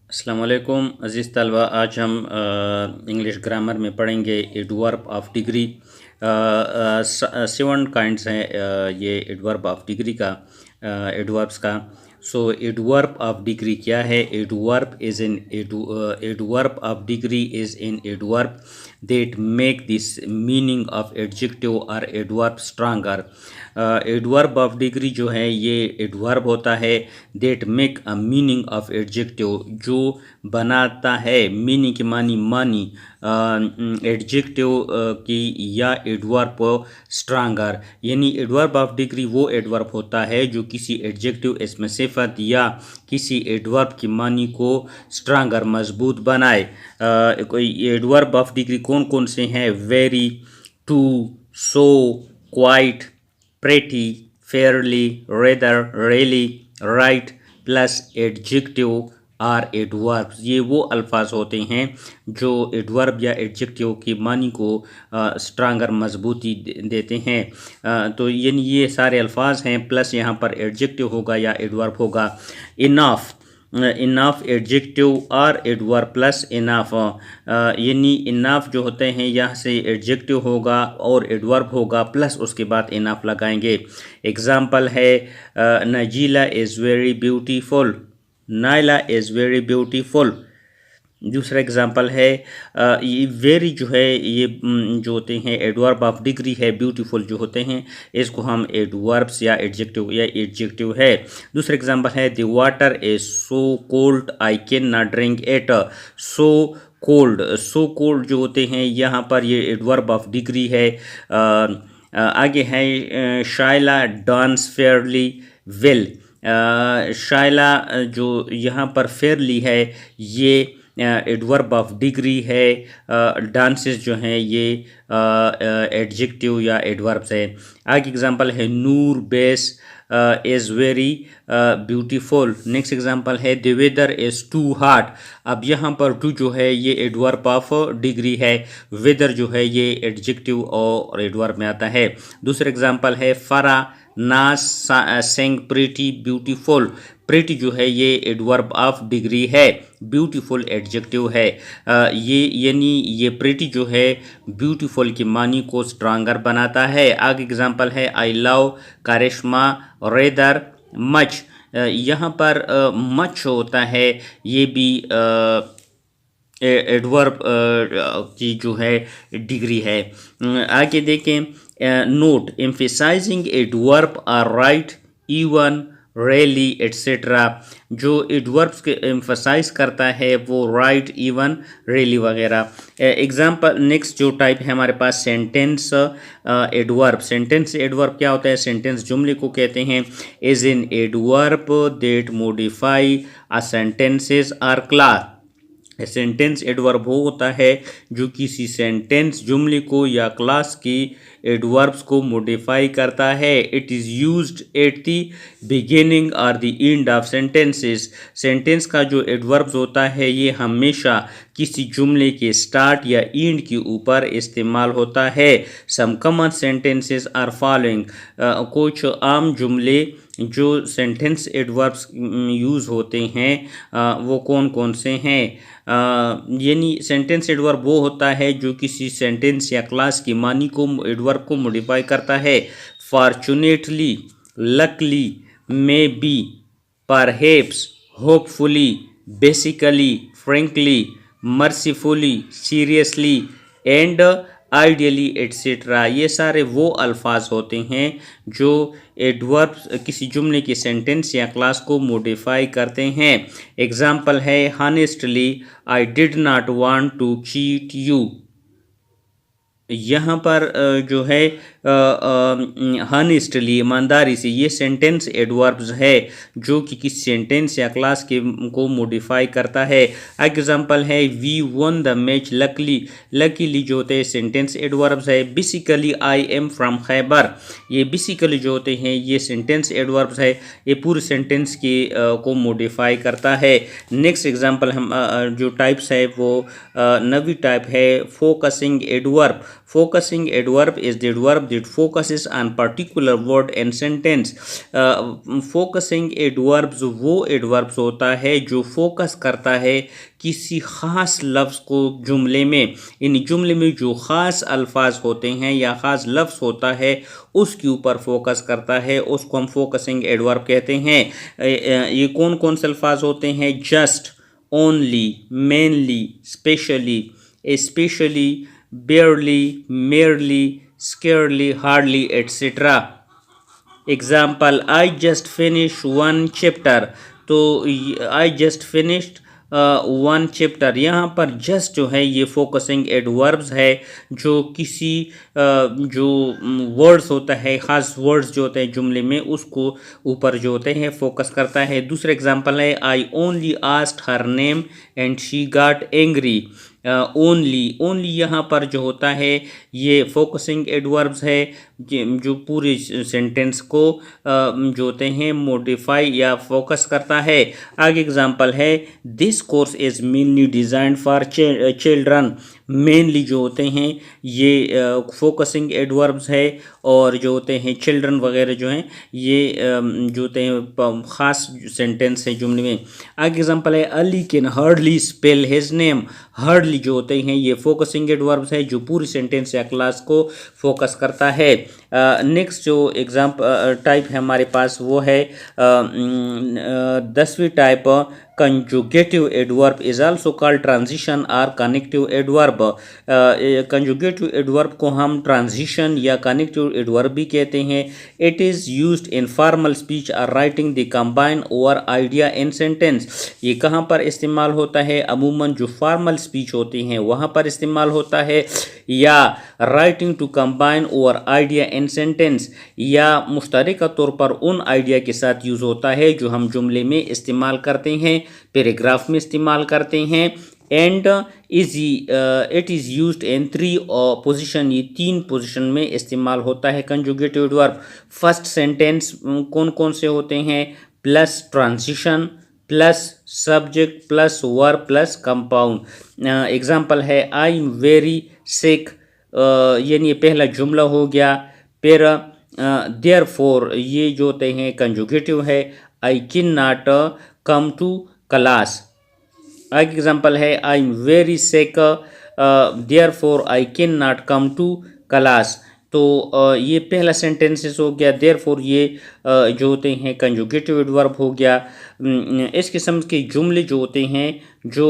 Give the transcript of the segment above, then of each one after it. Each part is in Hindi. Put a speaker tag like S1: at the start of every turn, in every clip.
S1: अस्सलाम वालेकुम अज़ीज़ तलबा। आज हम इंग्लिश ग्रामर में पढ़ेंगे एडवर्ब ऑफ डिग्री। 7 काइंड्स हैं ये एडवर्ब ऑफ डिग्री का, एडवर्ब्स का। सो एडवर्ब ऑफ डिग्री क्या है? Adverb of degree is in adverb that make this meaning of adjective or adverb stronger। Adverb of degree जो है ये एडवर्ब होता है that make a meaning of adjective, जो बनाता है मीनिंग की मानी एडजेक्टिव की या एडवर्ब स्ट्रांगर। यानी एडवर्ब ऑफ डिग्री वो एडवर्ब होता है जो किसी एडजेक्टिव इसमें सिफत या किसी एडवर्ब की मानी को स्ट्रांगर मजबूत बनाए। कोई एडवर्ब ऑफ डिग्री कौन कौन से हैं? Very, too, so, quite, pretty, fairly, rather, really, right plus adjective or adverbs. ये वो अल्फाज होते हैं जो एडवर्ब या एडजेक्टिव की मानी को स्ट्रांगर मजबूती देते हैं। तो यानी ये सारे अल्फाज हैं, प्लस यहाँ पर एडजेक्टिव होगा या एडवर्ब होगा। इनाफ, इनाफ एडजेक्टिव और एडवर्ब प्लस इनाफ, यानी इनाफ जो होते हैं यहाँ से एडजेक्टिव होगा और एडवर्ब होगा प्लस उसके बाद इनाफ लगाएंगे। एग्जाम्पल है Najeela is very beautiful, Naila is very beautiful. दूसरा एग्जांपल है ये वेरी जो है ये जो होते हैं एडवर्ब ऑफ डिग्री है, ब्यूटीफुल जो होते हैं इसको हम एडवर्ब्स या एडजेक्टिव है। दूसरा एग्जांपल है the water is so cold I can not drink it. So cold जो होते हैं यहाँ पर ये एडवर्ब ऑफ डिग्री है। आगे है शाइला डांस फेयरली वेल। शाइला जो यहाँ पर फेयरली है ये एडवर्ब ऑफ डिग्री है। डांसेस जो हैं ये एडजेक्टिव या एडवर्ब्स है। आगे एग्जांपल है नूर बेस is very beautiful. Next example है the weather is too hot. अब यहाँ पर टू जो है ये एडवर्ब ऑफ डिग्री है, वेदर जो है ये एडजेक्टिव और एडवर्ब में आता है। दूसरा एग्जांपल है फरा नास सेंग प्रीटी ब्यूटीफुल। प्रीटी जो है ये एडवर्ब ऑफ डिग्री है, ब्यूटीफुल एडजेक्टिव है। ये यानी ये प्रीटी जो है ब्यूटीफुल की मानी को स्ट्रांगर बनाता है। आगे एग्जांपल है I love Karishma rather much. यहाँ पर मच होता है ये भी एडवर्ब की जो है डिग्री है। आगे देखें note emphasising adverb are right even really etcetera. जो एडवर्ब्स के एम्फसाइज करता है वो राइट इवन रेली वगैरह। एग्जाम्पल नेक्स्ट जो टाइप है हमारे पास सेंटेंस एडवर्ब। सेंटेंस एडवर्ब क्या होता है? सेंटेंस जुमले को कहते हैं। Is an adverb that modify a sentences or clause. Sentence adverb वो होता है जो किसी सेंटेंस जुमले को या क्लास की एडवर्ब्स को मॉडिफाई करता है। It is used at the beginning और the end of sentences. Sentence का जो एडवर्ब्स होता है ये हमेशा किसी जुमले के स्टार्ट या एंड के ऊपर इस्तेमाल होता है। Some common sentences are following. कुछ आम जुमले जो सेंटेंस एडवर्ब्स यूज़ होते हैं वो कौन कौन से हैं? यानी सेंटेंस एडवर्ब वो होता है जो किसी सेंटेंस या क्लास की मानी को एडवर्ब को मॉडिफाई करता है। Fortunately, luckily, may be, perhaps, hopefully, basically, frankly, mercifully, seriously and ideally etcetera. ये सारे वो अल्फाज होते हैं जो एडवर्ब्स किसी जुमले की सेंटेंस या क्लास को मॉडिफाई करते हैं। एग्जाम्पल है honestly I did not want to cheat you. यहाँ पर जो है हॉनेस्टली ईमानदारी से, ये सेंटेंस एडवर्ब्स है जो कि किसी सेंटेंस या क्लास के को मॉडिफाई करता है। एग्जांपल है we won the match luckily. Luckily जो होते हैं सेंटेंस एडवर्ब्स है। Basically I am from Khyber. ये बेसिकली जो होते हैं ये सेंटेंस एडवर्ब्स है, ये पूरे सेंटेंस के को मॉडिफाई करता है। नेक्स्ट एग्जांपल हम जो टाइप्स है वो नवी टाइप है focusing adverb. Focusing adverb is the adverb that focuses on particular word and sentence. Focusing adverbs वो adverbs होता है जो फोकस करता है किसी ख़ास लफ्ज़ को जुमले में। इन जुमले में जो ख़ास अल्फाज होते हैं या ख़ास लफ्ज़ होता है उसके ऊपर फोकस करता है, उसको हम फोकसिंग एडवर्ब कहते हैं। ये कौन कौन से अल्फाज होते हैं? Just, only, mainly, specially, especially, barely, merely, scarcely, hardly, etc. Example, I just finished one chapter. तो I just finished one chapter. यहाँ पर जस्ट जो है ये फोकसिंग एडवर्ब्स है जो किसी जो वर्ड्स होता है, ख़ास वर्ड्स जो होते हैं जुमले में उसको ऊपर जो होते हैं फोकस करता है। दूसरा एग्जांपल है I only asked her name and she got angry. Only यहाँ पर जो होता है ये फोकसिंग एडवर्ब्स है जो पूरे सेंटेंस को जो होते हैं मोडिफाई या फोकस करता है। आगे एग्जांपल है this course is mainly designed for children. Mainly जो होते हैं ये फोकसिंग एडवर्ब्स है और जो होते हैं चिल्ड्रन वगैरह जो हैं ये जो होते हैं ख़ास सेंटेंस है जुमले में। आगे एग्जांपल है Ali can hardly spell his name. Hardly जो होते हैं ये फोकसिंग एडवर्ब्स है जो पूरी सेंटेंस या क्लास को फोकस करता है। नेक्स्ट जो एग्जाम्पल टाइप है हमारे पास वो है 10वीं type conjugative adverb is also called transition और कनेक्टिव एडवर्ब। कंजुगेटिव एडवर्ब को हम ट्रांजिशन या कनेक्टिव एडवर्ब भी कहते हैं। It is used in formal speech और writing the combine over idea in sentence. ये कहाँ पर इस्तेमाल होता है? अमूमन जो फॉर्मल स्पीच होती हैं वहाँ पर इस्तेमाल होता है, या writing to combine over idea in sentence, या मुश्तरका तौर पर उन आइडिया के साथ यूज़ होता है जो हम जुमले में इस्तेमाल करते हैं, पैराग्राफ में इस्तेमाल करते हैं। And it is used in 3 position. ये 3 पोजीशन में इस्तेमाल होता है कंजुगेटिव एडवर्ब। फर्स्ट सेंटेंस कौन कौन से होते हैं? Plus transition, plus subject, plus verb, plus compound. Example है आई एम वेरी सिक, यानी ये पहला जुमला हो गया। फिर देयरफॉर ये जो होते हैं कंजुगेटिव है। I cannot come to class. एक एग्जांपल है I am very sick therefore I cannot come to class. तो ये पहला सेंटेंसेस हो गया। देयरफॉर ये जो होते हैं कंजुगेटिव एडवर्ब हो गया। इस किस्म के जुमले जो होते हैं जो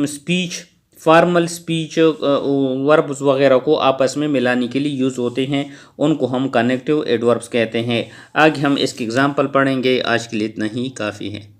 S1: स्पीच, फॉर्मल स्पीच, वर्ब्स वगैरह को आपस में मिलाने के लिए यूज़ होते हैं, उनको हम कनेक्टिव एडवर्ब्स कहते हैं। आगे हम इसके एग्जांपल पढ़ेंगे। आज के लिए इतना ही काफ़ी है।